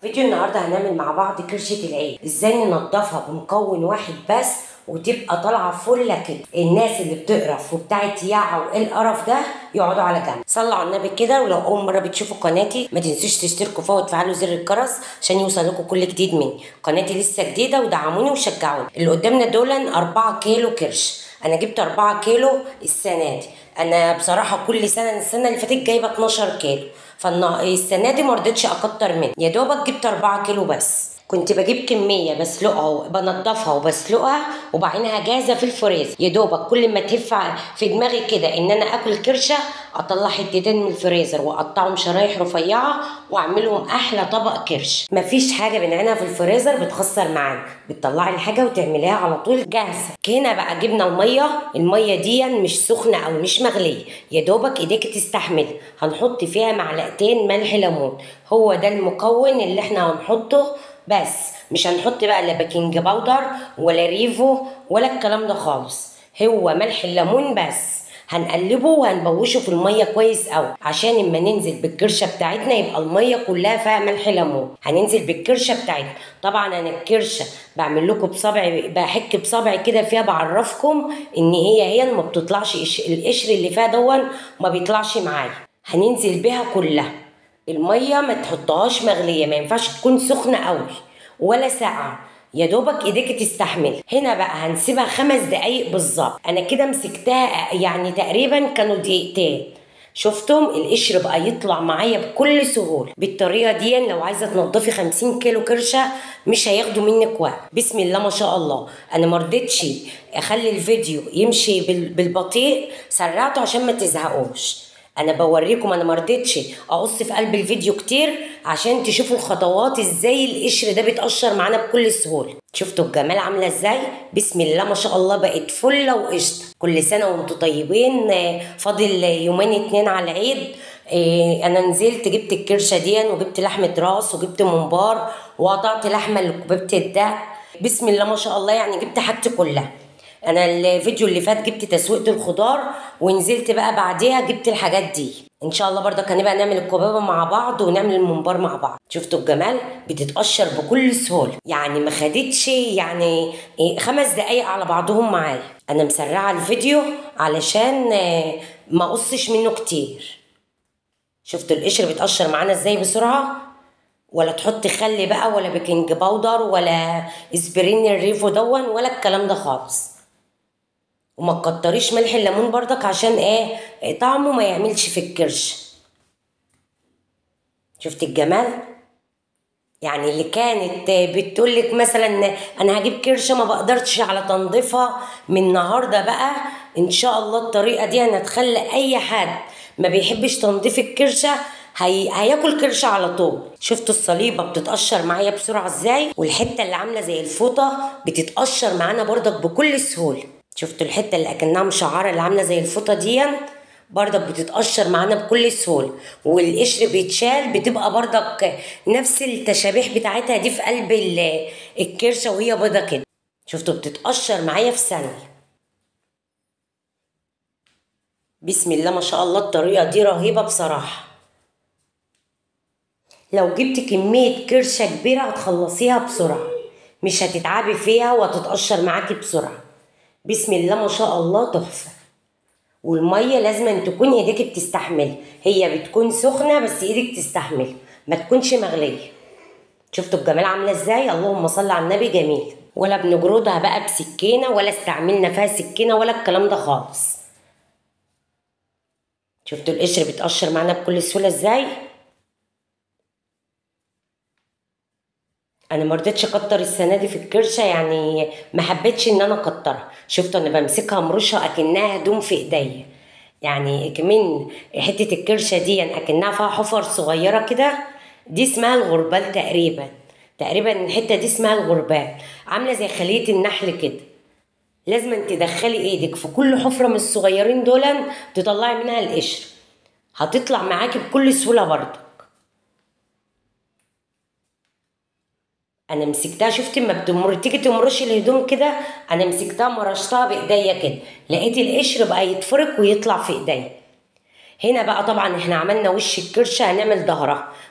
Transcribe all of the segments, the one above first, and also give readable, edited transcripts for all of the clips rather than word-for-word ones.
فيديو النهارده هنعمل مع بعض كرشة العين، ازاي ننضفها بمكون واحد بس وتبقى طالعه فله كده. الناس اللي بتقرف وبتاعت ياعه وايه القرف ده يقعدوا على جنب. صلوا على النبي كده، ولو اول مره بتشوفوا قناتي ما تنسوش تشتركوا فيها وتفعلوا زر الجرس عشان يوصل لكم كل جديد مني. قناتي لسه جديده ودعموني وشجعوني. اللي قدامنا دول 4 كيلو كرش، انا جبت 4 كيلو السنه دي. انا بصراحه كل سنه السنه اللي فاتت جايبه 12 كيلو، فالسنه دي مرضتش اكتر منه، يا دوبك جبت 4 كيلو بس. كنت بجيب كميه بسلقها وبنضفها وبسلقها وبعينها جاهزه في الفريزر، يا دوبك كل ما تنفع في دماغي كده ان انا اكل كرشه اطلع حتتين من الفريزر واقطعهم شرايح رفيعه واعملهم احلى طبق كرش. مفيش حاجه بنعينها في الفريزر بتخسر معانا، بتطلعي الحاجه وتعمليها على طول جاهزه. هنا بقى جبنا الميه دي مش سخنه او مش مغليه، يا دوبك ايديك تستحمل. هنحط فيها معلقتين ملح ليمون، هو ده المكون اللي احنا هنحطه بس. مش هنحط بقى لا بيكنج باودر ولا ريفو ولا الكلام ده خالص، هو ملح الليمون بس. هنقلبه وهنبوشه في الميه كويس قوي عشان اما ننزل بالكرشه بتاعتنا يبقى الميه كلها فيها ملح ليمون. هننزل بالكرشه بتاعتنا. طبعا انا الكرشه بعمل لكم بصبعي، بحك بصبعي كده فيها، بعرفكم ان هي ما بتطلعش القشر اللي فيها دون ما بيطلعش معايا. هننزل بيها كلها. الميه ما تحطهاش مغليه، ما ينفعش تكون سخنه قوي ولا ساقعه، يا دوبك ايديك تستحمل. هنا بقى هنسيبها 5 دقايق بالظبط. انا كده مسكتها يعني تقريبا كانوا دقيقتين. شفتم القشر بقى يطلع معايا بكل سهوله. بالطريقه دي لو عايزه تنضفي 50 كيلو كرشه مش هياخدوا منك وقت. بسم الله ما شاء الله. انا مرضتش اخلي الفيديو يمشي بالبطيء، سرعته عشان ما تزهقوش. انا بوريكم، انا مرضتش اقص في قلب الفيديو كتير عشان تشوفوا الخطوات ازاي القشر ده بيتقشر معانا بكل سهوله. شفتوا الجمال عامله ازاي؟ بسم الله ما شاء الله، بقت فله وقشطه. كل سنه وانتم طيبين. فاضل يومين 2 على العيد. انا نزلت جبت الكرشه دي وجبت لحمه راس وجبت ممبار وقطعت لحمه لكبيبه الدق. بسم الله ما شاء الله، يعني جبت حاجتي كلها. انا الفيديو اللي فات جبت تسويقة الخضار ونزلت بقى بعديها جبت الحاجات دي. ان شاء الله برضك هنبقى نعمل الكبابه مع بعض ونعمل الممبار مع بعض. شفتوا الجمال؟ بتتقشر بكل سهوله، يعني ما خدتش يعني 5 دقايق على بعضهم معايا. انا مسرعه الفيديو علشان ما اقصش منه كتير. شفتوا القشر بيتقشر معانا ازاي بسرعه؟ ولا تحطي خل بقى ولا بيكنج باودر ولا اسبرين الريفو دون ولا الكلام ده خالص. وما تكتريش ملح الليمون برضك عشان طعمه ما يعملش في الكرش. شفت الجمال؟ يعني اللي كانت بتقولك مثلا انا هجيب كرشه ما بقدرش على تنظيفها، من النهارده بقى ان شاء الله الطريقه دي هتخلي اي حد ما بيحبش تنظيف الكرشه هياكل كرشه على طول. شفتوا الصليبه بتتقشر معايا بسرعه ازاي؟ والحته اللي عامله زي الفوطه بتتقشر معانا برضك بكل سهوله. شفتوا الحته اللي اكنها مشعره اللي عامله زي الفوطه دي برضك بتتقشر معانا بكل سهوله. والقشر بيتشال بتبقى برضك نفس التشابيح بتاعتها دي في قلب الكرشه وهي بيضه كده. شفتوا بتتقشر معايا في ثانيه. بسم الله ما شاء الله، الطريقه دي رهيبه بصراحه. لو جبت كميه كرشه كبيره هتخلصيها بسرعه، مش هتتعبي فيها وهتتقشر معاكي بسرعه. بسم الله ما شاء الله، تحفه. والميه لازم أن تكون ايديك بتستحمل، هي بتكون سخنه بس ايدك تستحمل، ما تكونش مغليه. شفتوا الجمال عامله ازاي؟ اللهم صل على النبي. جميل. ولا بنجردها بقى بسكينه ولا استعملنا فيها سكينه ولا الكلام ده خالص. شفتوا القشر بيتقشر معانا بكل سهوله ازاي؟ انا ما رضيتش اكتر السنه دي في الكرشه، يعني ما حبيتش ان انا اكترها. شفتوا انا بمسكها مرشها اكنها هدوم في ايديا، يعني كمان حته الكرشه دي اكنها فيها حفر صغيره كده. دي اسمها الغربال تقريبا الحته دي اسمها الغربال، عامله زي خليه النحل كده. لازم تدخلي ايدك في كل حفره من الصغيرين دول تطلعي منها القشر، هتطلع معاكي بكل سهوله برضه. انا مسكتها، شفتي ما تيجي تمرشي الهدوم كده، انا مسكتها مرشتها بايديا كده، لقيت القشر بقى يتفرك ويطلع في ايديا. هنا بقى طبعا احنا عملنا وش الكرشه، هنعمل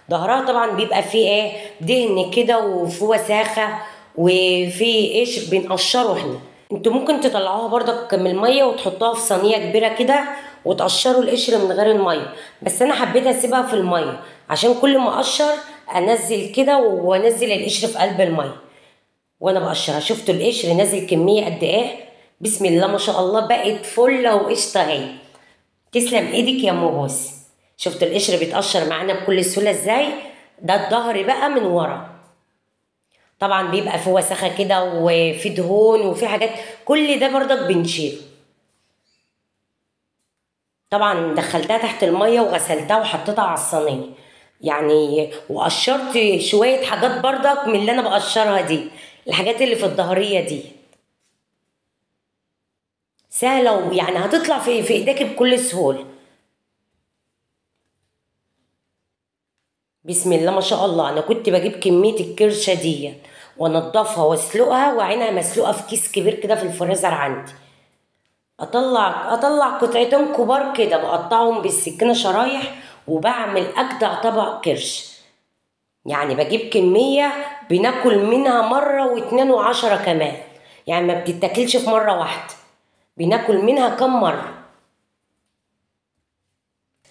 ظهرها طبعا بيبقى فيه ايه دهن كده وفي وساخه وفي قشر بنقشره احنا. انتوا ممكن تطلعوها برضك من الميه وتحطوها في صينيه كبيره كده وتقشروا القشر من غير الميه، بس انا حبيت اسيبها في الميه عشان كل ما اقشر انزل كده وانزل القشر في قلب الميه وانا بقشرها. شفتوا القشر نازل كميه قد ايه؟ بسم الله ما شاء الله، بقت فله وقشطه اهي. تسلم ايدك يا ام بوسي. شفتوا القشر بيتقشر معانا بكل سهوله ازاي؟ ده الظهر بقى من ورا. طبعا بيبقى في وسخه كده وفي دهون وفي حاجات، كل ده برضك بنشيله. طبعا دخلتها تحت الميه وغسلتها وحطيتها على الصينيه يعني، وقشرت شويه حاجات برضك من اللي انا بقشرها دي، الحاجات اللي في الظهريه دي سهله ويعني هتطلع في ايديك بكل سهوله. بسم الله ما شاء الله. انا كنت بجيب كميه الكرشه دي وانضفها واسلقها واعينها مسلوقه في كيس كبير كده في الفريزر عندي. اطلع قطعتين كبار كده بقطعهم بالسكينه شرايح وبعمل اجدع طبق كرش. يعني بجيب كميه بناكل منها مره واتنين وعشرة كمان، يعني ما بتتاكلش في مره واحده، بناكل منها كم مره.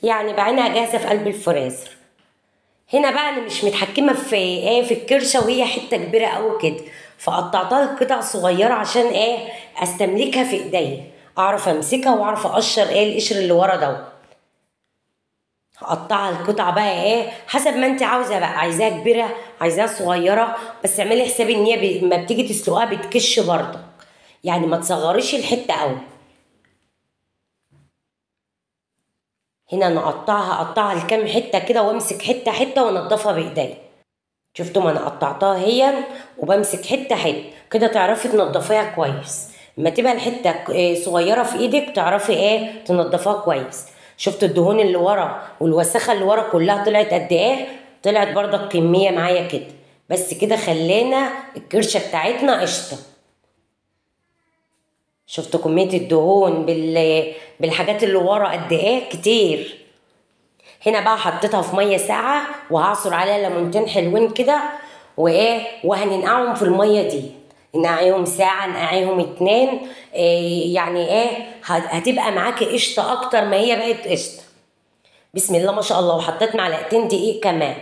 يعني بعينها جاهزه في قلب الفريزر. هنا بقى انا مش متحكمه في ايه في الكرشه وهي حته كبيره قوي كده، فقطعتها لقطع صغيره عشان ايه استملكها في ايديا، اعرف امسكها واعرف اقشر ايه القشر اللي ورا ده. هقطعها القطع بقى ايه حسب ما انت عاوزه بقى، عايزاها كبيره عايزاها صغيره، بس اعملي حساب ان هي ما بتيجي تسلقها بتكش برضه، يعني ما تصغريش الحته قوي. هنا اقطعها لكام حته كده وامسك حته حته وانضفها بايديا. شفتوا ما انا قطعتها هي وبمسك حته حته كده، تعرفي تنضفيها كويس. اما تبقى الحته صغيره في ايدك تعرفي ايه تنضفيها كويس. شفتوا الدهون اللي ورا والوسخه اللي ورا كلها طلعت قد ايه؟ طلعت برضك كميه معايا كده، بس كده خلينا الكرشه بتاعتنا قشطه. شفتوا كميه الدهون بالحاجات اللي ورا قد ايه؟ كتير. هنا بقى حطيتها في ميه ساقعه وهعصر عليها ليمونتين حلوين كده وايه، وهننقعهم في الميه دي، نقعيهم ساعه نقعيهم اتنين. إيه يعني ايه هتبقى معاكي قشطه اكتر ما هي بقت قشطه. بسم الله ما شاء الله. وحطيت معلقتين دقيق كمان.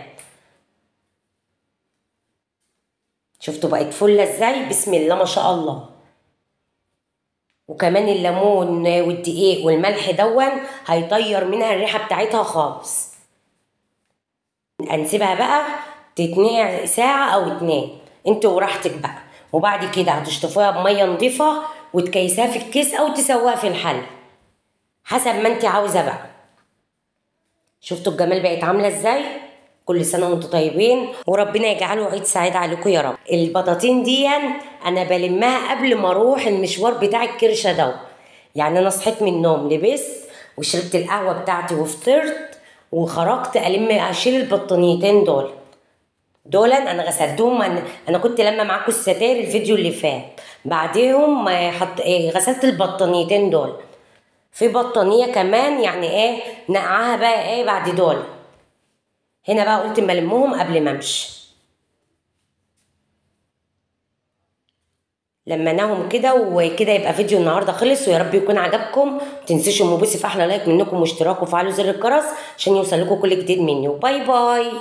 شفتوا بقت فله ازاي؟ بسم الله ما شاء الله. وكمان الليمون والدقيق والملح دون هيطير منها الريحه بتاعتها خالص. هنسيبها بقى تتنقع ساعة أو اتنين انتوا وراحتك بقى، وبعد كده هتشطفوها بمية نضيفة وتكيسها في الكيس أو تسويها في الحل حسب ما انت عاوزة بقى. شفتوا الجمال بقت عاملة ازاي؟ كل سنة وانتوا طيبين وربنا يجعله عيد سعيد عليكم يا رب. البطاطين دي أنا بلمها قبل ما أروح المشوار بتاع الكرشة ده، يعني أنا صحيت من النوم لبست وشربت القهوة بتاعتي وفطرت وخرجت اشيل البطانيتين دول انا غسلتهم. انا كنت لما معاكم الستاير الفيديو اللي فات، بعدهم غسلت البطانيتين دول. في بطانيه كمان يعني ايه نقعها بقى ايه بعد دول. هنا بقى قلت اما المهم قبل ما امشي. لمناهم كده وكده يبقى فيديو النهارده خلص، ويا رب يكون عجبكم. متنسوش ام بوسي في احلى لايك منكم واشتراك وفعلوا زر الجرس عشان يوصل لكم كل جديد مني، وباي باي.